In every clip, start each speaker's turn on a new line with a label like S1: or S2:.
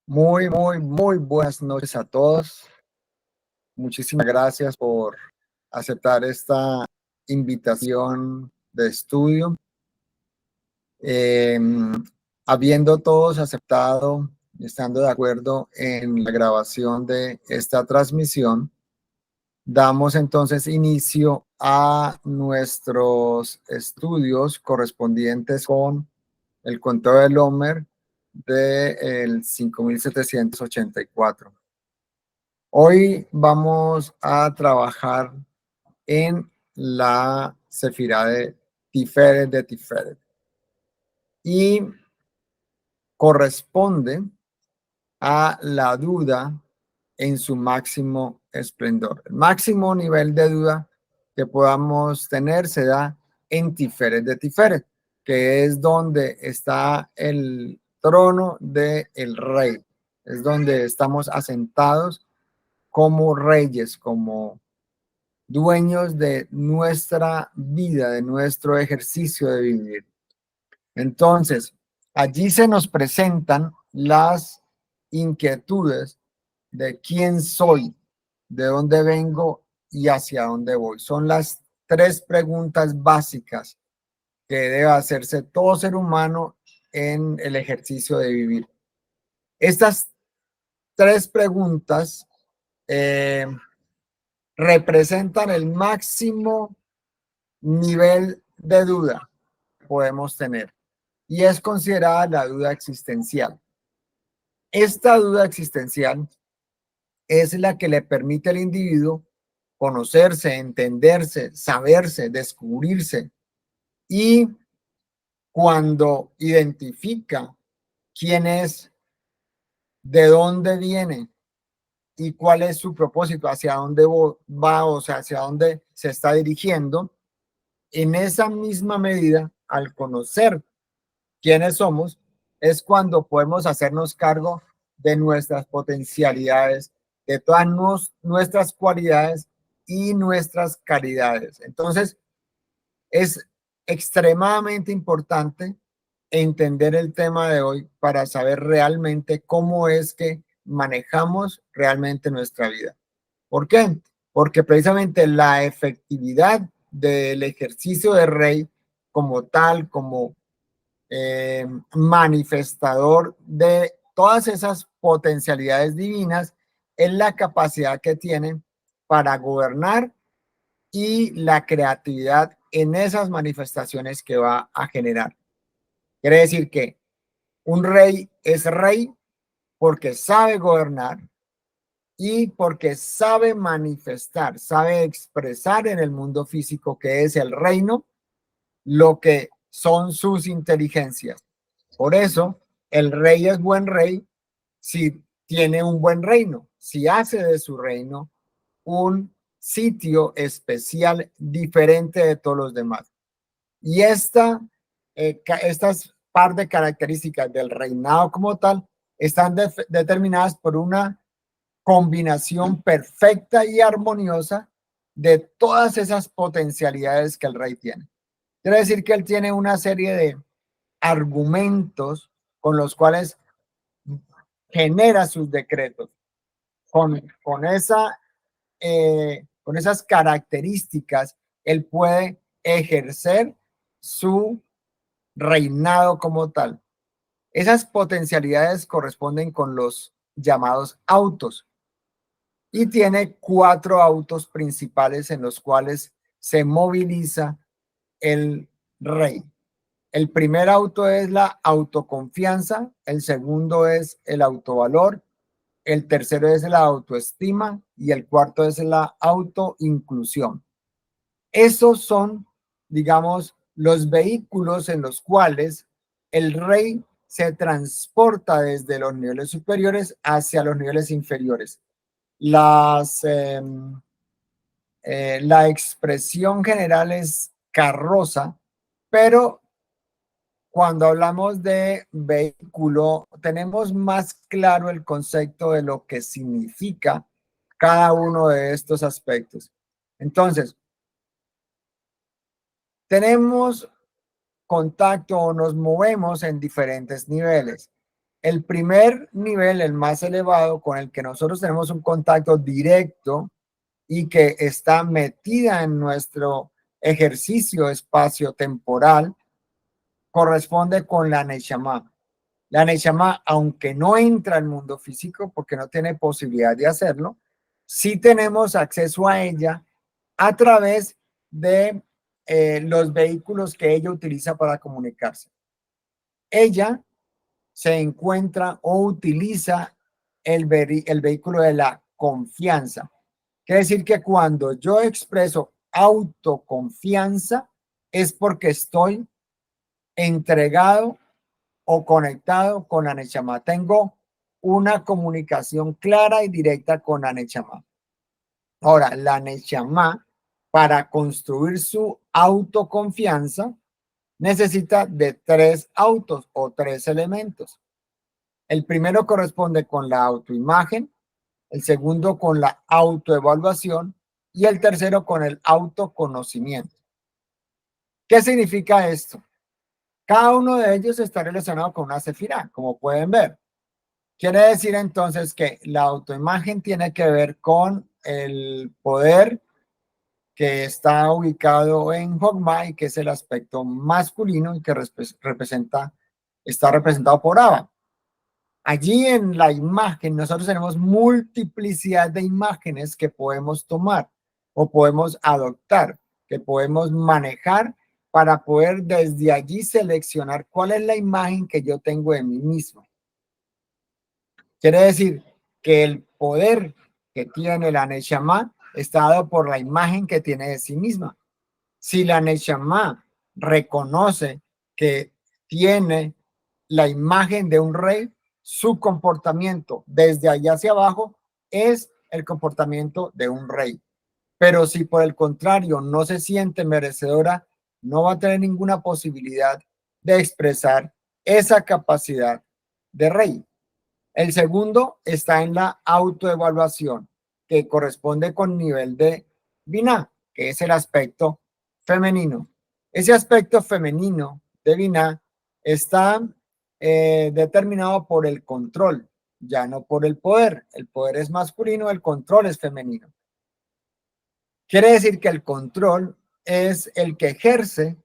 S1: Muy buenas noches a todos. Muchísimas gracias por aceptar esta invitación de estudio. Eh, Habiendo todos aceptado, estando de acuerdo en la grabación de esta transmisión, damos entonces inicio a nuestros estudios correspondientes con el conteo del Homer del 5784. Hoy vamos a trabajar en la Sefirá de Tiferet y corresponde a la duda en su máximo esplendor. El máximo nivel de duda que podamos tener se da en Tiferet de Tiferet, que es donde está el trono del rey, es donde estamos asentados como reyes, como dueños de nuestra vida, de nuestro ejercicio de vivir. Entonces, allí se nos presentan las inquietudes de quién soy, de dónde vengo y hacia dónde voy. Son las tres preguntas básicas que debe hacerse todo ser humano en el ejercicio de vivir. Estas tres preguntas representan el máximo nivel de duda que podemos tener y es considerada la duda existencial. Esta duda existencial es la que le permite al individuo conocerse, entenderse, saberse, descubrirse, y cuando identifica quién es, de dónde viene y cuál es su propósito, hacia dónde va, o sea, hacia dónde se está dirigiendo, en esa misma medida, al conocer quiénes somos, es cuando podemos hacernos cargo de nuestras potencialidades, de todas nuestras cualidades y nuestras calidades. Entonces, es extremadamente importante entender el tema de hoy para saber realmente cómo es que manejamos realmente nuestra vida. ¿Por qué? Porque precisamente la efectividad del ejercicio de rey como tal, como manifestador de todas esas potencialidades divinas, es la capacidad que tiene para gobernar y la creatividad en esas manifestaciones que va a generar. Quiere decir que un rey es rey porque sabe gobernar y porque sabe manifestar, sabe expresar en el mundo físico, que es el reino, lo que son sus inteligencias. Por eso, el rey es buen rey si tiene un buen reino, si hace de su reino un sitio especial diferente de todos los demás. Y estas par de características del reinado como tal están determinadas por una combinación perfecta y armoniosa de todas esas potencialidades que el rey tiene. Quiere decir que él tiene una serie de argumentos con los cuales genera sus decretos. Con esas características, él puede ejercer su reinado como tal. Esas potencialidades corresponden con los llamados autos y tiene 4 autos principales en los cuales se moviliza el rey. El primer auto es la autoconfianza, el segundo es el autovalor, el tercero es la autoestima y el cuarto es la autoinclusión. Esos son, digamos, los vehículos en los cuales el rey se transporta desde los niveles superiores hacia los niveles inferiores. La expresión general es carroza, pero cuando hablamos de vehículo, tenemos más claro el concepto de lo que significa cada uno de estos aspectos. Entonces, tenemos contacto o nos movemos en diferentes niveles. el primer nivel, el más elevado, con el que nosotros tenemos un contacto directo y que está metida en nuestro ejercicio espacio-temporal, corresponde con la Neshama. La Neshama, aunque no entra al mundo físico porque no tiene posibilidad de hacerlo, sí tenemos acceso a ella a través de los vehículos que ella utiliza para comunicarse. Ella se encuentra o utiliza el vehículo de la confianza. Quiere decir que cuando yo expreso autoconfianza es porque estoy entregado o conectado con la Neshama. Tengo una comunicación clara y directa con la Neshama. Ahora, la Neshama, para construir su autoconfianza, necesita de 3 autos o 3 elementos. El primero corresponde con la autoimagen, el segundo con la autoevaluación y el tercero con el autoconocimiento. ¿Qué significa esto? Cada uno de ellos está relacionado con una sefirá, como pueden ver. Quiere decir entonces que la autoimagen tiene que ver con el poder que está ubicado en Jogma y que es el aspecto masculino y que está representado por Abba. Allí en la imagen nosotros tenemos multiplicidad de imágenes que podemos tomar o podemos adoptar, que podemos manejar para poder desde allí seleccionar cuál es la imagen que yo tengo de mí mismo. Quiere decir que el poder que tiene la Neshama está dado por la imagen que tiene de sí misma. Si la Neshama reconoce que tiene la imagen de un rey, su comportamiento desde allá hacia abajo es el comportamiento de un rey. Pero si por el contrario no se siente merecedora, no va a tener ninguna posibilidad de expresar esa capacidad de rey. El segundo está en la autoevaluación, que corresponde con nivel de Binah, que es el aspecto femenino. Ese aspecto femenino de Binah está determinado por el control, ya no por el poder. El poder es masculino, el control es femenino. Quiere decir que el control es el que ejerce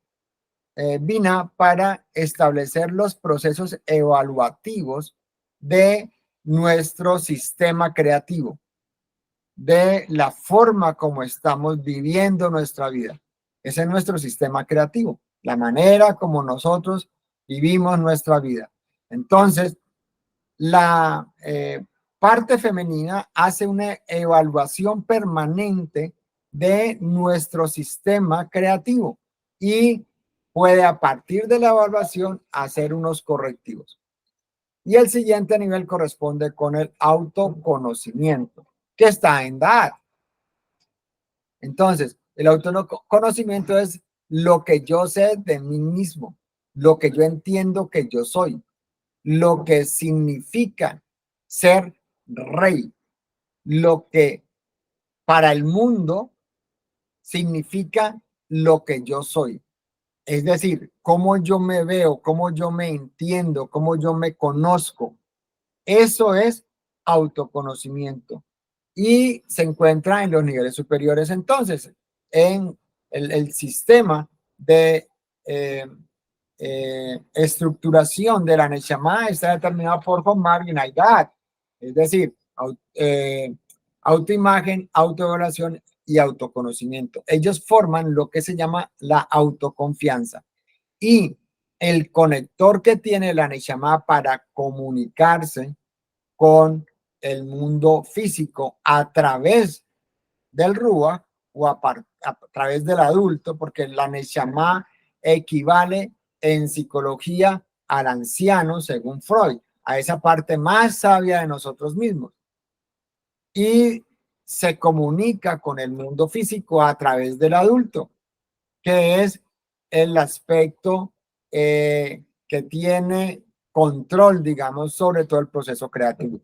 S1: Binah para establecer los procesos evaluativos de nuestro sistema creativo, de la forma como estamos viviendo nuestra vida. Ese es nuestro sistema creativo, la manera como nosotros vivimos nuestra vida. Entonces, la parte femenina hace una evaluación permanente de nuestro sistema creativo y puede a partir de la evaluación hacer unos correctivos. Y el siguiente nivel corresponde con el autoconocimiento, que está en Da'at. Entonces, el autoconocimiento es lo que yo sé de mí mismo, lo que yo entiendo que yo soy, lo que significa ser rey, lo que para el mundo significa lo que yo soy. Es decir, cómo yo me veo, cómo yo me entiendo, cómo yo me conozco. Eso es autoconocimiento. Y se encuentra en los niveles superiores entonces, en el sistema de estructuración de la Neshama está determinado por Homar y Naidat, es decir, autoimagen, autoevaluación y autoconocimiento. Ellos forman lo que se llama la autoconfianza. Y el conector que tiene la Neshama para comunicarse con el mundo físico a través del Ruach o a través del adulto, porque la Neshama equivale en psicología al anciano, según Freud, a esa parte más sabia de nosotros mismos. Y se comunica con el mundo físico a través del adulto, que es el aspecto que tiene control, digamos, sobre todo el proceso creativo.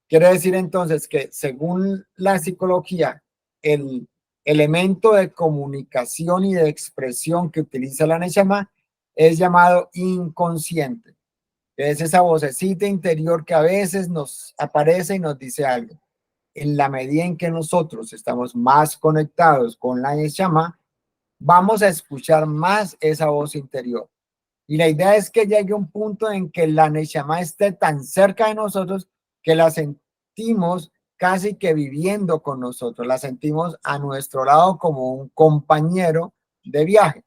S1: Quiere decir entonces que según la psicología, el elemento de comunicación y de expresión que utiliza la Neshama es llamado inconsciente. Es esa vocecita interior que a veces nos aparece y nos dice algo. En la medida en que nosotros estamos más conectados con la Neshama, vamos a escuchar más esa voz interior. Y la idea es que llegue un punto en que la Neshama esté tan cerca de nosotros que la sentimos casi que viviendo con nosotros, la sentimos a nuestro lado como un compañero de viaje.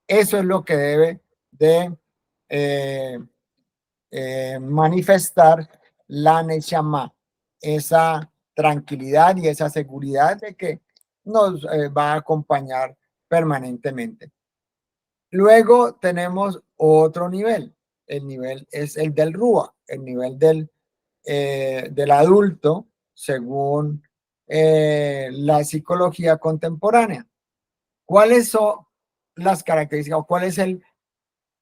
S1: Eso es lo que debe de eh, manifestar la Neshama, esa tranquilidad y esa seguridad de que nos va a acompañar permanentemente. Luego tenemos otro nivel. El nivel es el del Rúa, el nivel del adulto, según la psicología contemporánea. ¿Cuáles son las características o cuál es el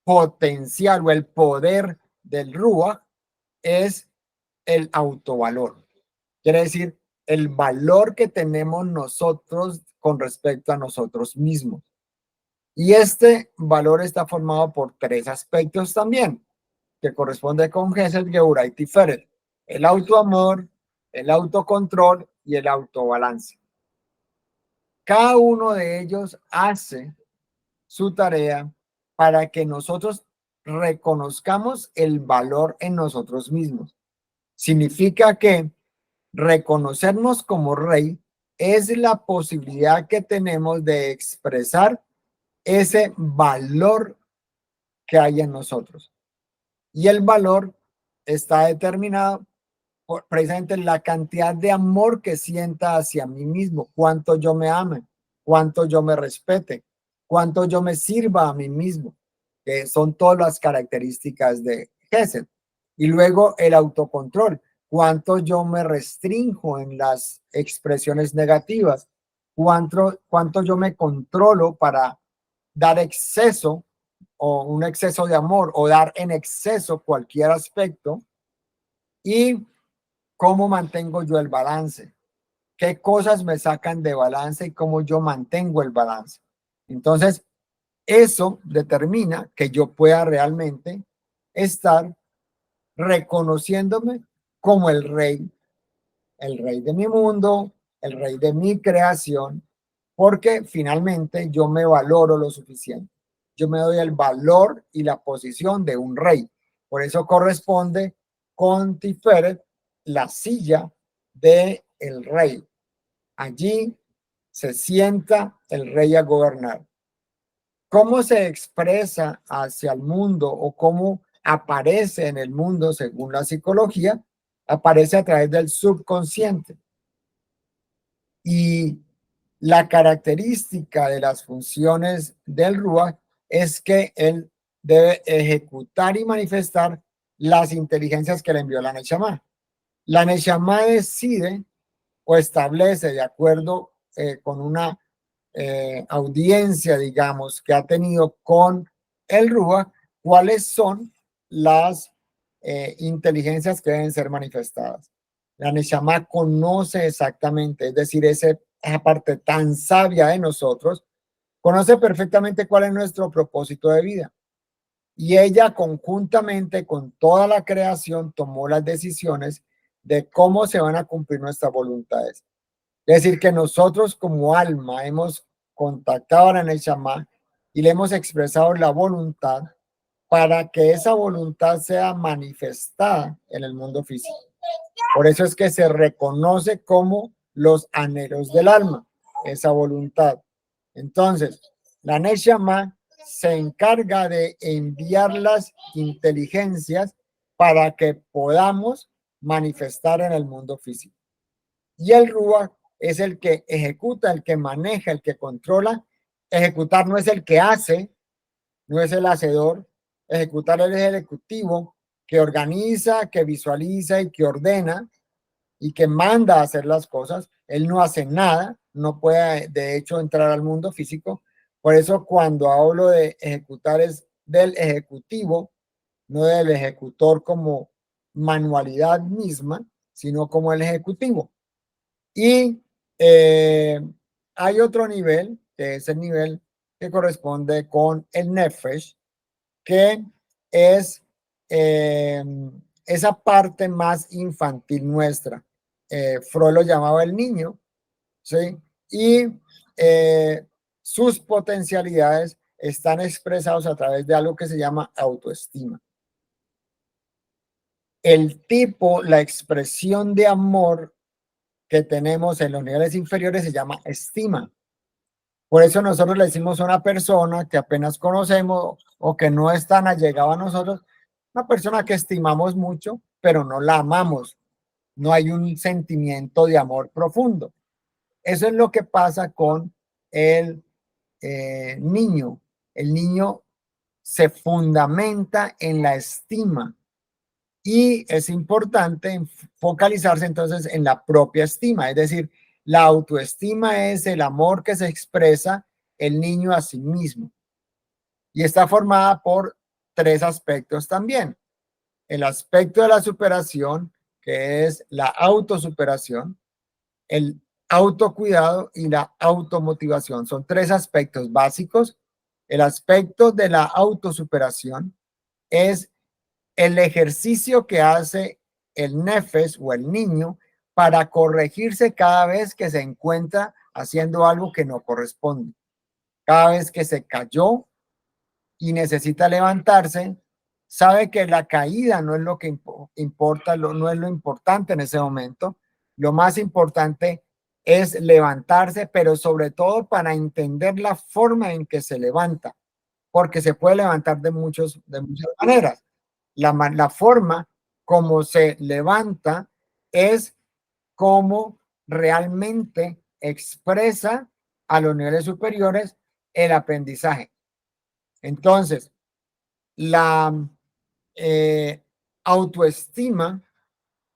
S1: potencial o el poder del Rúa? Es el autovalor. Quiere decir, el valor que tenemos nosotros con respecto a nosotros mismos. Y este valor está formado por tres aspectos también, que corresponde con Gesed, Geburah y Tiferet: el autoamor, el autocontrol y el autobalance. Cada uno de ellos hace su tarea para que nosotros reconozcamos el valor en nosotros mismos. Significa que reconocernos como rey es la posibilidad que tenemos de expresar ese valor que hay en nosotros. Y el valor está determinado por precisamente la cantidad de amor que sienta hacia mí mismo, cuánto yo me ame, cuánto yo me respete, cuánto yo me sirva a mí mismo, que son todas las características de Gesed. Y luego el autocontrol, cuánto yo me restrinjo en las expresiones negativas, cuánto yo me controlo para dar exceso o un exceso de amor o dar en exceso cualquier aspecto, y cómo mantengo yo el balance, qué cosas me sacan de balance y cómo yo mantengo el balance. Entonces, eso determina que yo pueda realmente estar reconociéndome como el rey de mi mundo, el rey de mi creación, porque finalmente yo me valoro lo suficiente. Yo me doy el valor y la posición de un rey. Por eso corresponde con Tiferet la silla de el rey. Allí se sienta el rey a gobernar. ¿Cómo se expresa hacia el mundo o cómo aparece en el mundo según la psicología? Aparece a través del subconsciente. Y la característica de las funciones del Ruach es que él debe ejecutar y manifestar las inteligencias que le envió la Neshama. La Neshama decide o establece, de acuerdo con una audiencia, digamos, que ha tenido con el Ruach, cuáles son las inteligencias que deben ser manifestadas. La Neshama conoce exactamente, es decir, esa parte tan sabia de nosotros, conoce perfectamente cuál es nuestro propósito de vida. Y ella conjuntamente con toda la creación tomó las decisiones de cómo se van a cumplir nuestras voluntades. Es decir, que nosotros como alma hemos contactado a la Neshama y le hemos expresado la voluntad para que esa voluntad sea manifestada en el mundo físico. Por eso es que se reconoce como los anhelos del alma, esa voluntad. Entonces, la Neshama se encarga de enviar las inteligencias para que podamos manifestar en el mundo físico. Y el Ruach es el que ejecuta, el que maneja, el que controla. Ejecutar no es el que hace, no es el hacedor. Ejecutar es el ejecutivo que organiza, que visualiza y que ordena y que manda a hacer las cosas. Él no hace nada, no puede de hecho entrar al mundo físico. Por eso cuando hablo de ejecutar es del ejecutivo, no del ejecutor como manualidad misma, sino como el ejecutivo. Y hay otro nivel, que es el nivel que corresponde con el Nefesh, que es esa parte más infantil nuestra. Freud lo llamaba el niño, ¿sí? Y sus potencialidades están expresados a través de algo que se llama autoestima. El tipo, la expresión de amor que tenemos en los niveles inferiores se llama estima. Por eso nosotros le decimos a una persona que apenas conocemos o que no es tan allegada a nosotros, una persona que estimamos mucho, pero no la amamos. No hay un sentimiento de amor profundo. Eso es lo que pasa con el niño. El niño se fundamenta en la estima y es importante focalizarse entonces en la propia estima, es decir, la autoestima es el amor que se expresa el niño a sí mismo y está formada por tres aspectos también. El aspecto de la superación, que es la autosuperación, el autocuidado y la automotivación. Son tres aspectos básicos. El aspecto de la autosuperación es el ejercicio que hace el nefes o el niño para corregirse cada vez que se encuentra haciendo algo que no corresponde. Cada vez que se cayó y necesita levantarse, sabe que la caída no es lo que importa, no es lo importante en ese momento. Lo más importante es levantarse, pero sobre todo para entender la forma en que se levanta, porque se puede levantar de muchas maneras. La forma como se levanta es como realmente expresa a los niveles superiores el aprendizaje. Entonces, la autoestima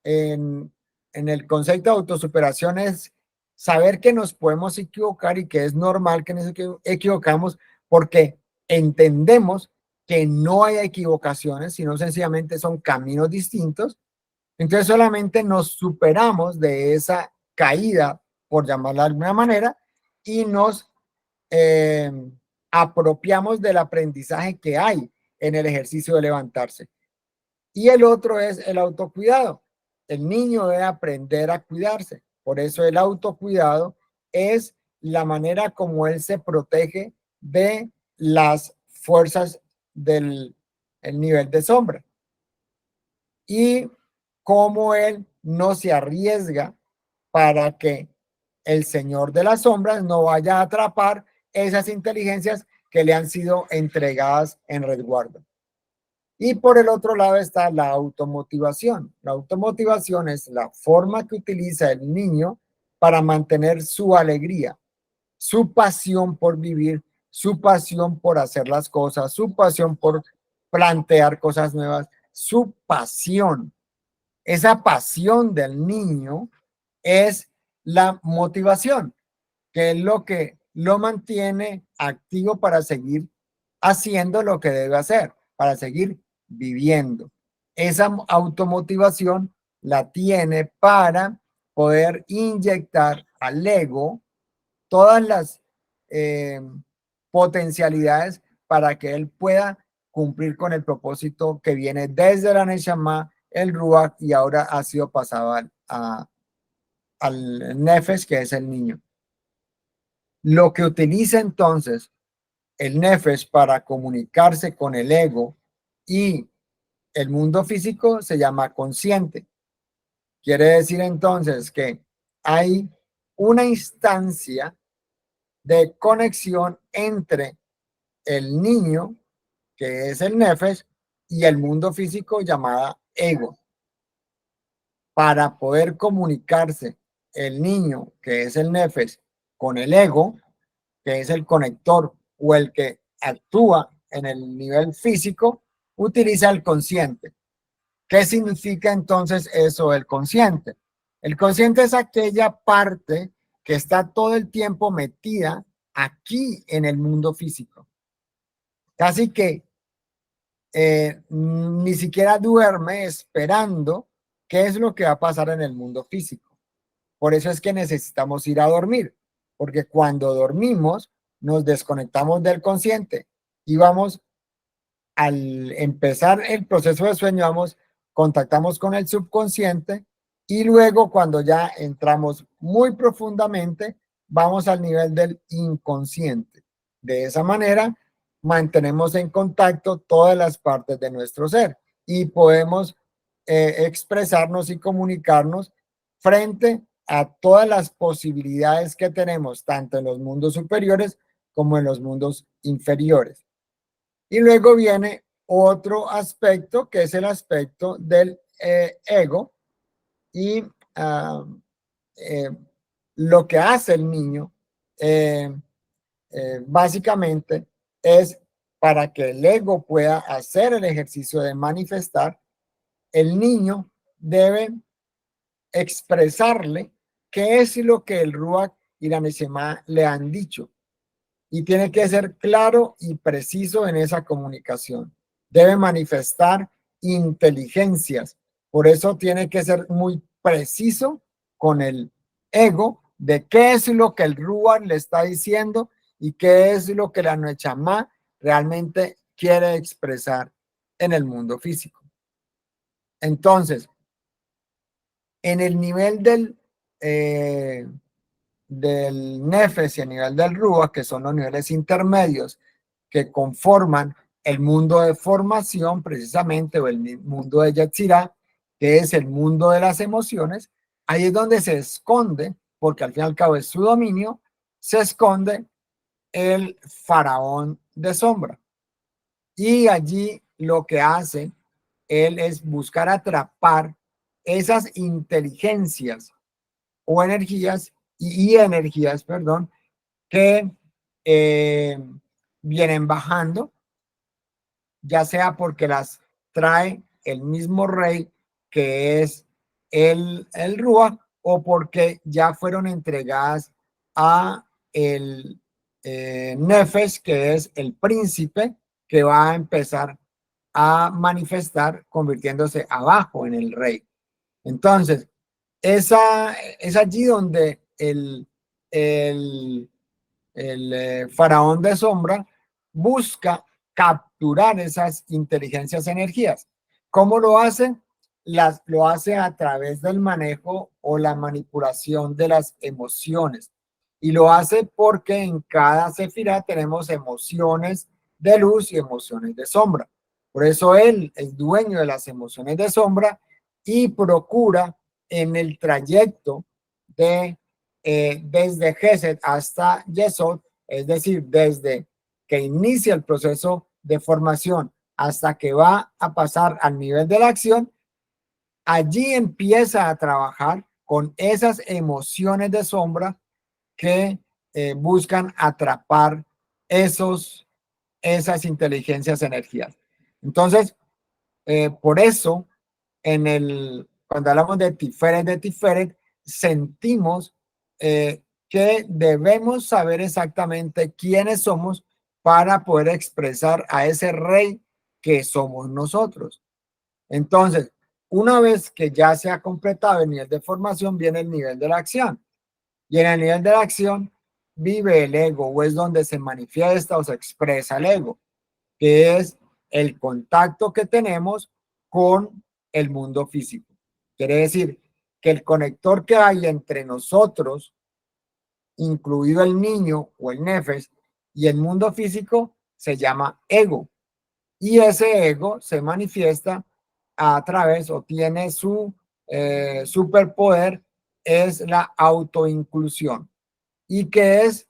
S1: en el concepto de autosuperación es saber que nos podemos equivocar y que es normal que nos equivocamos porque entendemos que no hay equivocaciones, sino sencillamente son caminos distintos. Entonces solamente nos superamos de esa caída, por llamarla de alguna manera, y nos eh, apropiamos del aprendizaje que hay en el ejercicio de levantarse. Y el otro es el autocuidado. El niño debe aprender a cuidarse. Por eso el autocuidado es la manera como él se protege de las fuerzas del el nivel de sombra. Y cómo él no se arriesga para que el señor de las sombras no vaya a atrapar esas inteligencias que le han sido entregadas en resguardo. Y por el otro lado está la automotivación. La automotivación es la forma que utiliza el niño para mantener su alegría, su pasión por vivir, su pasión por hacer las cosas, su pasión por plantear cosas nuevas, su pasión. Esa pasión del niño es la motivación, que es lo que lo mantiene activo para seguir haciendo lo que debe hacer, para seguir viviendo. Esa automotivación la tiene para poder inyectar al ego todas las potencialidades para que él pueda cumplir con el propósito que viene desde la Neshama, el Ruach, y ahora ha sido pasado al Nefesh, que es el niño. Lo que utiliza entonces el Nefesh para comunicarse con el ego y el mundo físico se llama consciente. Quiere decir entonces que hay una instancia de conexión entre el niño, que es el Nefesh, y el mundo físico llamada ego. Para poder comunicarse el niño, que es el Nefesh, con el ego, que es el conector o el que actúa en el nivel físico, utiliza el consciente. ¿Qué significa entonces eso, el consciente? El consciente es aquella parte que está todo el tiempo metida aquí en el mundo físico. Casi que ni siquiera duerme esperando qué es lo que va a pasar en el mundo físico. Por eso es que necesitamos ir a dormir, porque cuando dormimos nos desconectamos del consciente y vamos al empezar el proceso de sueño, contactamos con el subconsciente y luego cuando ya entramos muy profundamente, vamos al nivel del inconsciente. De esa manera, mantenemos en contacto todas las partes de nuestro ser y podemos expresarnos y comunicarnos frente a todas las posibilidades que tenemos, tanto en los mundos superiores como en los mundos inferiores. Y luego viene otro aspecto, que es el aspecto del ego. Y eh, lo que hace el niño, básicamente, es para que el ego pueda hacer el ejercicio de manifestar, el niño debe expresarle qué es lo que el Ruach y la Neshama le han dicho. Y tiene que ser claro y preciso en esa comunicación. Debe manifestar inteligencias. Por eso tiene que ser muy preciso con el ego de qué es lo que el Ruach le está diciendo y qué es lo que la Neshama realmente quiere expresar en el mundo físico. Entonces, en el nivel del Nefesh y a nivel del Ruach, que son los niveles intermedios que conforman el mundo de formación precisamente, o el mundo de Yetzirah, que es el mundo de las emociones, ahí es donde se esconde, porque al fin y al cabo es su dominio, se esconde el faraón de sombra. Y allí lo que hace él es buscar atrapar esas inteligencias o energías y energías, perdón, que vienen bajando, ya sea porque las trae el mismo rey que es el Ruach, o porque ya fueron entregadas a el Nefesh, que es el príncipe que va a empezar a manifestar convirtiéndose abajo en el rey. Entonces, es allí donde el faraón de sombra busca capturar esas inteligencias, energías. ¿Cómo lo hace? Lo hace a través del manejo o la manipulación de las emociones. Y lo hace porque en cada sefirá tenemos emociones de luz y emociones de sombra. Por eso él es dueño de las emociones de sombra y procura en el trayecto de desde Gesed hasta Yesod, es decir, desde que inicia el proceso de formación hasta que va a pasar al nivel de la acción, allí empieza a trabajar con esas emociones de sombra que buscan atrapar esas inteligencias, energías. Entonces, por eso, cuando hablamos de Tiferet, sentimos que debemos saber exactamente quiénes somos para poder expresar a ese rey que somos nosotros. Entonces, una vez que ya se ha completado el nivel de formación, viene el nivel de la acción. Y en el nivel de la acción vive el ego, o es donde se manifiesta o se expresa el ego, que es el contacto que tenemos con el mundo físico. Quiere decir que el conector que hay entre nosotros, incluido el niño o el nefesh, y el mundo físico, se llama ego. Y ese ego se manifiesta a través, o tiene su superpoder, es la autoinclusión. ¿Y qué es?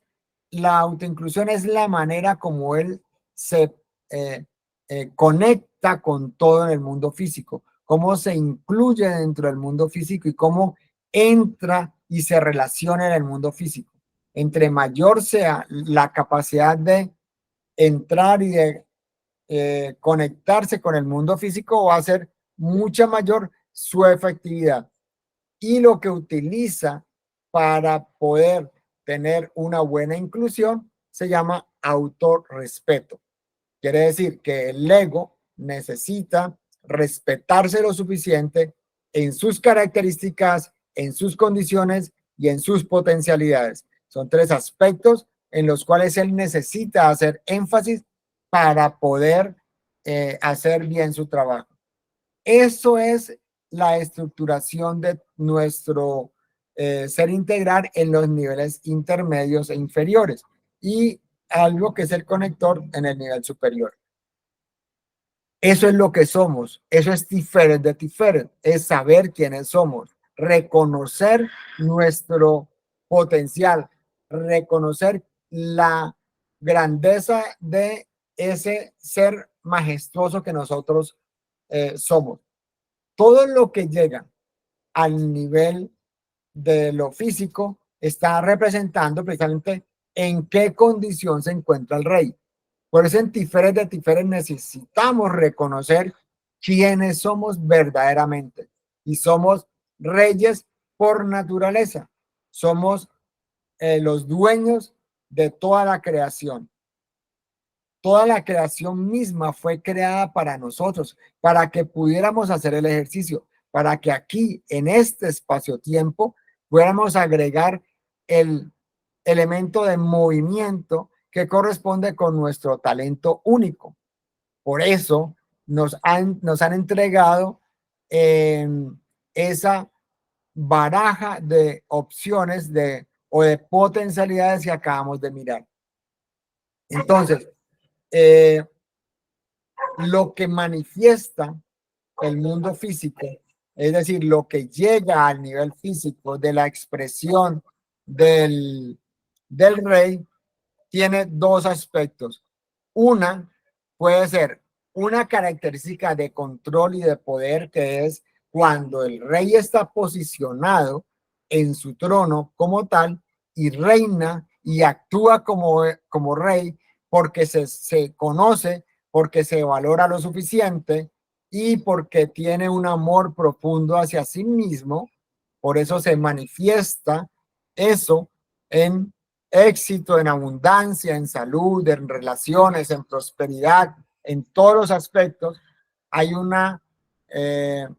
S1: La autoinclusión es la manera como él se eh, conecta con todo en el mundo físico, cómo se incluye dentro del mundo físico y cómo entra y se relaciona en el mundo físico. Entre mayor sea la capacidad de entrar y de conectarse con el mundo físico, va a ser mucha mayor su efectividad. Y lo que utiliza para poder tener una buena inclusión se llama autorrespeto. Quiere decir que el ego necesita respetarse lo suficiente en sus características, en sus condiciones y en sus potencialidades. Son tres aspectos en los cuales él necesita hacer énfasis para poder hacer bien su trabajo. Eso es la estructuración de nuestro ser integral en los niveles intermedios e inferiores y algo que es el conector en el nivel superior. Eso es lo que somos, eso es Tiferet de Tiferet, es saber quiénes somos, reconocer nuestro potencial, reconocer la grandeza de ese ser majestuoso que nosotros somos. Todo lo que llega al nivel de lo físico está representando precisamente en qué condición se encuentra el rey. Por eso en Tiferet de Tiferet necesitamos reconocer quiénes somos verdaderamente. Y somos reyes por naturaleza. Somos los dueños de toda la creación. Toda la creación misma fue creada para nosotros, para que pudiéramos hacer el ejercicio, para que aquí, en este espacio-tiempo, pudiéramos agregar el elemento de movimiento que corresponde con nuestro talento único. Por eso nos han entregado esa baraja de opciones o de potencialidades que acabamos de mirar. Entonces, lo que manifiesta el mundo físico, es decir, lo que llega al nivel físico de la expresión del rey, tiene dos aspectos. Una puede ser una característica de control y de poder, que es cuando el rey está posicionado en su trono como tal y reina y actúa como rey porque se conoce, porque se valora lo suficiente y porque tiene un amor profundo hacia sí mismo. Por eso se manifiesta eso en éxito, en abundancia, en salud, en relaciones, en prosperidad, en todos los aspectos. Hay una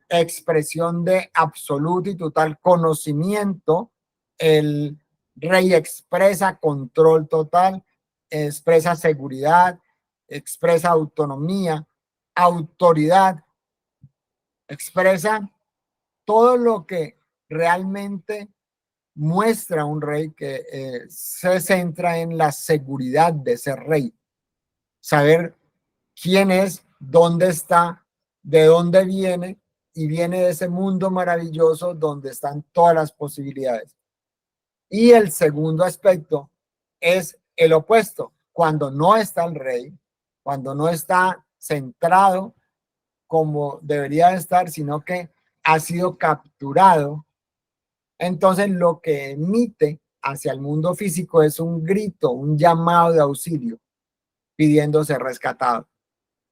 S1: expresión de absoluto y total conocimiento. El rey expresa control total, expresa seguridad, expresa autonomía, autoridad, expresa todo lo que realmente muestra un rey, que se centra en la seguridad de ser rey, saber quién es, dónde está, de dónde viene, y viene de ese mundo maravilloso donde están todas las posibilidades. Y el segundo aspecto es el opuesto, cuando no está el rey, cuando no está centrado como debería estar, sino que ha sido capturado. Entonces lo que emite hacia el mundo físico es un grito, un llamado de auxilio, pidiendo ser rescatado.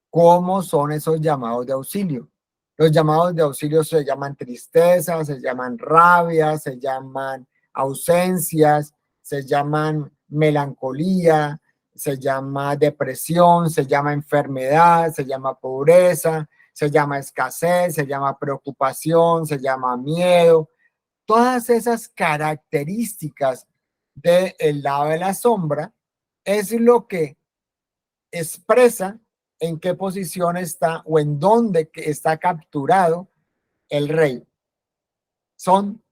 S1: ¿Cómo son esos llamados de auxilio? Los llamados de auxilio se llaman tristeza, se llaman rabia, se llaman ausencias, se llaman melancolía, se llama depresión, se llama enfermedad, se llama pobreza, se llama escasez, se llama preocupación, se llama miedo. Todas esas características del lado de la sombra es lo que expresa en qué posición está o en dónde está capturado el rey. Son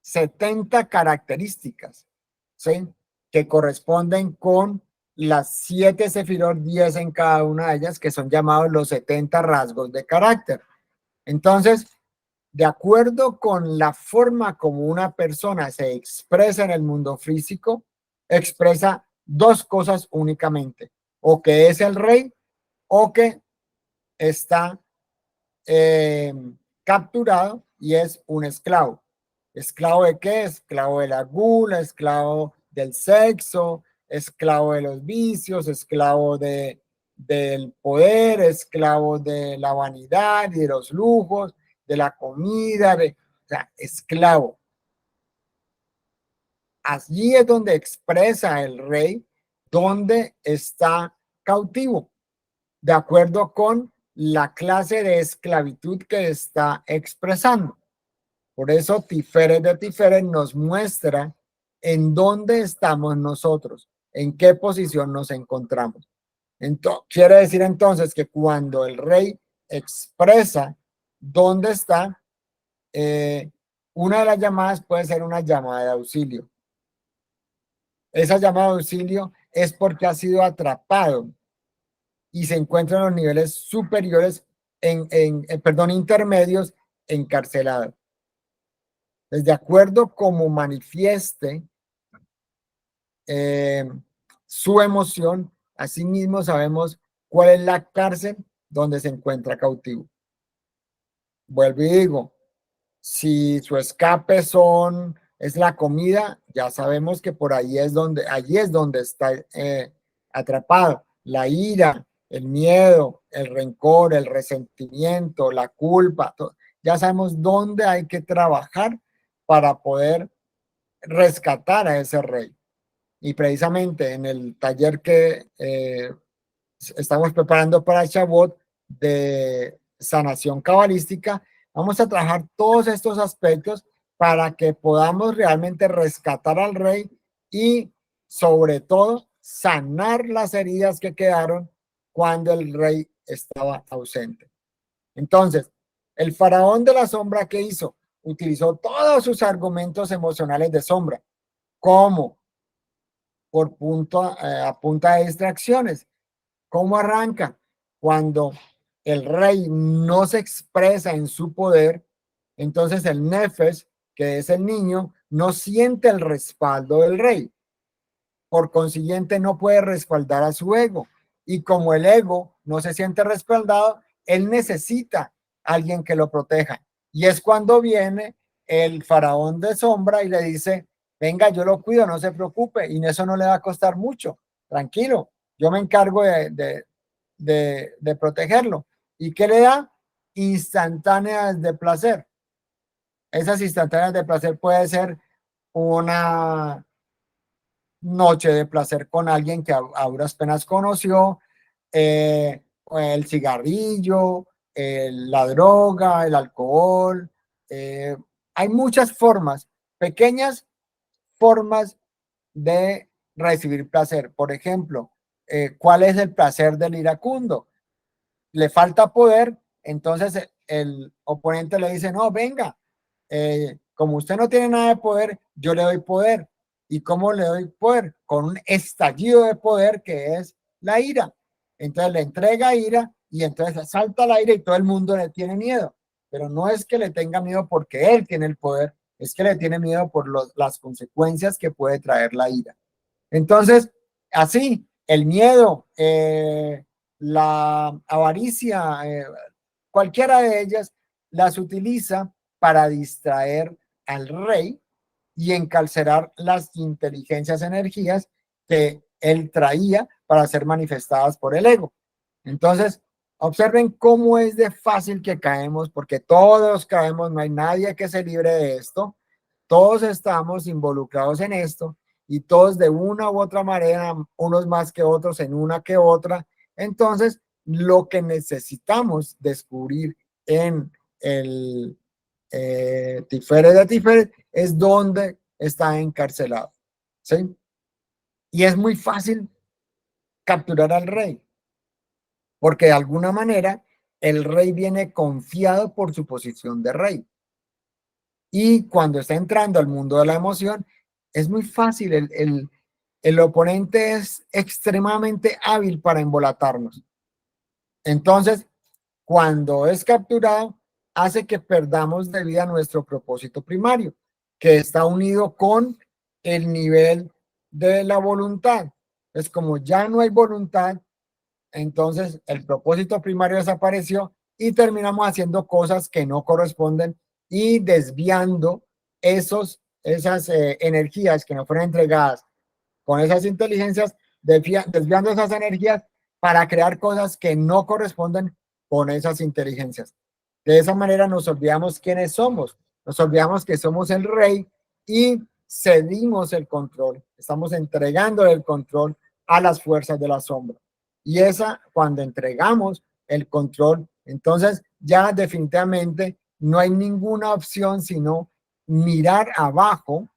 S1: 70 características, ¿sí?, que corresponden con las 7 sefirot, 10 en cada una de ellas, que son llamados los 70 rasgos de carácter. Entonces, de acuerdo con la forma como una persona se expresa en el mundo físico, expresa dos cosas únicamente: o que es el rey o que está capturado y es un esclavo. ¿Esclavo de qué? Esclavo de la gula, esclavo del sexo, esclavo de los vicios, esclavo del poder, esclavo de la vanidad y de los lujos, de la comida, o sea, esclavo. Allí es donde expresa el rey donde está cautivo, de acuerdo con la clase de esclavitud que está expresando. Por eso Tiferet de Tiferet nos muestra en dónde estamos nosotros, en qué posición nos encontramos. Quiere decir entonces que cuando el rey expresa dónde está, una de las llamadas puede ser una llamada de auxilio. Esa llamada de auxilio es porque ha sido atrapado y se encuentra en los niveles superiores, perdón, intermedios, encarcelado. Entonces, de acuerdo como manifieste su emoción, asimismo sabemos cuál es la cárcel donde se encuentra cautivo. Vuelvo y digo, si su escape es la comida, ya sabemos que por allí allí es donde está atrapado. La ira, el miedo, el rencor, el resentimiento, la culpa, ya sabemos dónde hay que trabajar para poder rescatar a ese rey. Y precisamente en el taller que estamos preparando para Shavuot de sanación cabalística, vamos a trabajar todos estos aspectos para que podamos realmente rescatar al rey y sobre todo sanar las heridas que quedaron cuando el rey estaba ausente. Entonces, el faraón de la sombra, ¿qué hizo? Utilizó todos sus argumentos emocionales de sombra. ¿Cómo? A punta de distracciones. ¿Cómo arranca? Cuando el rey no se expresa en su poder, entonces el nefesh, que es el niño, no siente el respaldo del rey. Por consiguiente, no puede respaldar a su ego. Y como el ego no se siente respaldado, él necesita a alguien que lo proteja. Y es cuando viene el faraón de sombra y le dice, venga, yo lo cuido, no se preocupe, y eso no le va a costar mucho, tranquilo, yo me encargo de protegerlo. ¿Y qué le da? Instantáneas de placer. Esas instantáneas de placer puede ser una noche de placer con alguien que a duras penas conoció, el cigarrillo, la droga, el alcohol. Hay muchas formas, pequeñas formas de recibir placer. Por ejemplo, ¿cuál es el placer del iracundo? Le falta poder, entonces el oponente le dice, no, venga, como usted no tiene nada de poder, yo le doy poder. ¿Y cómo le doy poder? Con un estallido de poder que es la ira. Entonces le entrega ira y entonces salta la ira y todo el mundo le tiene miedo. Pero no es que le tenga miedo porque él tiene el poder, es que le tiene miedo por las consecuencias que puede traer la ira. Entonces, así, el miedo, la avaricia, cualquiera de ellas las utiliza para distraer al rey y encarcelar las inteligencias, energías que él traía para ser manifestadas por el ego. Entonces, observen cómo es de fácil que caemos, porque todos caemos, no hay nadie que se libre de esto, todos estamos involucrados en esto y todos de una u otra manera, unos más que otros en una que otra. Entonces, lo que necesitamos descubrir en el Tiferet de Tiferet es donde está encarcelado. ¿Sí? Y es muy fácil capturar al rey, porque de alguna manera el rey viene confiado por su posición de rey. Y cuando está entrando al mundo de la emoción, es muy fácil. El oponente es extremadamente hábil para embolatarnos. Entonces, cuando es capturado, hace que perdamos de vida nuestro propósito primario, que está unido con el nivel de la voluntad. Es como ya no hay voluntad, entonces el propósito primario desapareció y terminamos haciendo cosas que no corresponden y desviando esas energías que nos fueron entregadas con esas inteligencias, desviando esas energías para crear cosas que no corresponden con esas inteligencias. De esa manera nos olvidamos quiénes somos, nos olvidamos que somos el rey y cedimos el control, estamos entregando el control a las fuerzas de la sombra. Y cuando entregamos el control, entonces ya definitivamente no hay ninguna opción sino mirar abajo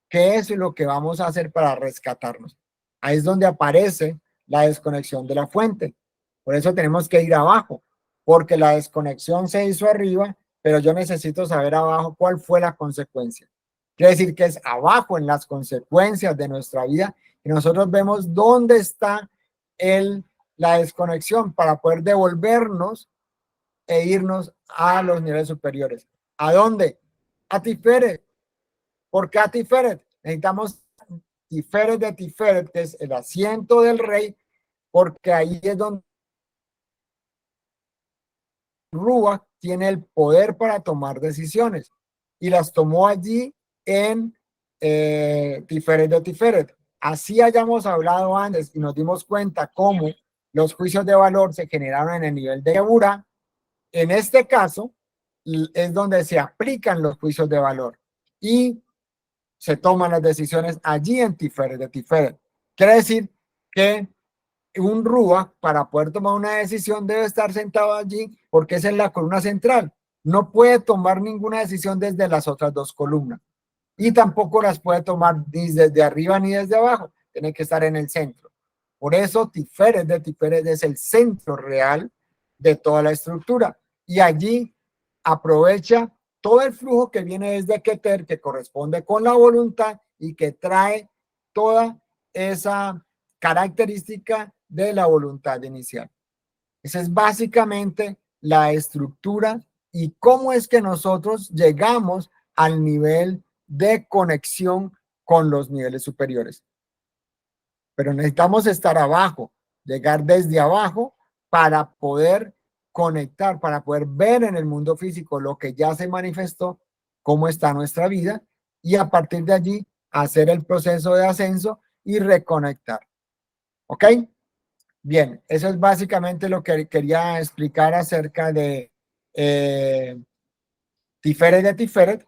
S1: qué es lo que vamos a hacer para rescatarnos. Ahí es donde aparece la desconexión de la fuente. Por eso tenemos que ir abajo, porque la desconexión se hizo arriba, pero yo necesito saber abajo cuál fue la consecuencia. Quiere decir que es abajo, en las consecuencias de nuestra vida, y nosotros vemos dónde está la desconexión para poder devolvernos e irnos a los niveles superiores. ¿A dónde? A Tiferet. ¿Por qué a Tiferet? Necesitamos Tiferet de Tiferet, que es el asiento del rey, porque ahí es donde Ruach tiene el poder para tomar decisiones, y las tomó allí en Tiferet de Tiferet. Así hayamos hablado antes y nos dimos cuenta cómo los juicios de valor se generaron en el nivel de Geburah. En este caso es donde se aplican los juicios de valor y se toman las decisiones allí en Tiferet de Tiferet. Quiere decir que un Ruach, para poder tomar una decisión, debe estar sentado allí porque esa es la columna central. No puede tomar ninguna decisión desde las otras dos columnas y tampoco las puede tomar ni desde arriba ni desde abajo. Tiene que estar en el centro. Por eso Tiferet de Tiferet es el centro real de toda la estructura, y allí aprovecha todo el flujo que viene desde Keter, que corresponde con la voluntad y que trae toda esa característica de la voluntad inicial. Esa es básicamente la estructura y cómo es que nosotros llegamos al nivel de conexión con los niveles superiores. Pero necesitamos estar abajo, llegar desde abajo para poder conectar, para poder ver en el mundo físico lo que ya se manifestó, cómo está nuestra vida, y a partir de allí hacer el proceso de ascenso y reconectar. ¿Ok? Bien, eso es básicamente lo que quería explicar acerca de Tiferet de Tiferet.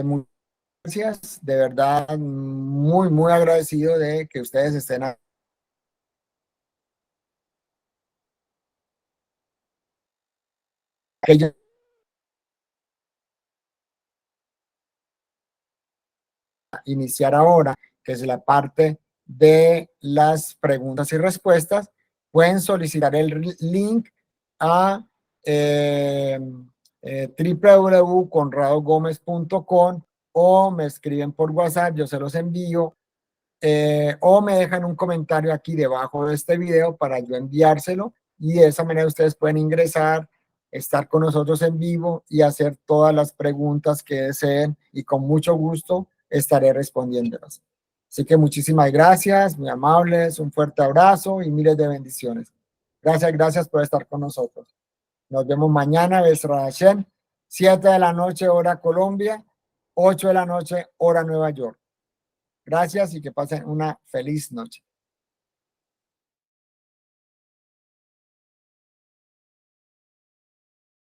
S1: Muchas gracias, de verdad, muy agradecido de que ustedes estén aquí. Iniciar ahora, que es la parte de las preguntas y respuestas. Pueden solicitar el link a www.conradogomez.com, o me escriben por WhatsApp, yo se los envío, o me dejan un comentario aquí debajo de este video para yo enviárselo, y de esa manera ustedes pueden ingresar, estar con nosotros en vivo y hacer todas las preguntas que deseen, y con mucho gusto estaré respondiéndolas. Así que muchísimas gracias, muy amables, un fuerte abrazo y miles de bendiciones. Gracias por estar con nosotros. Nos vemos mañana, Besra Hashem, 7 de la noche, hora Colombia, 8 de la noche, hora Nueva York. Gracias y que pasen una feliz noche.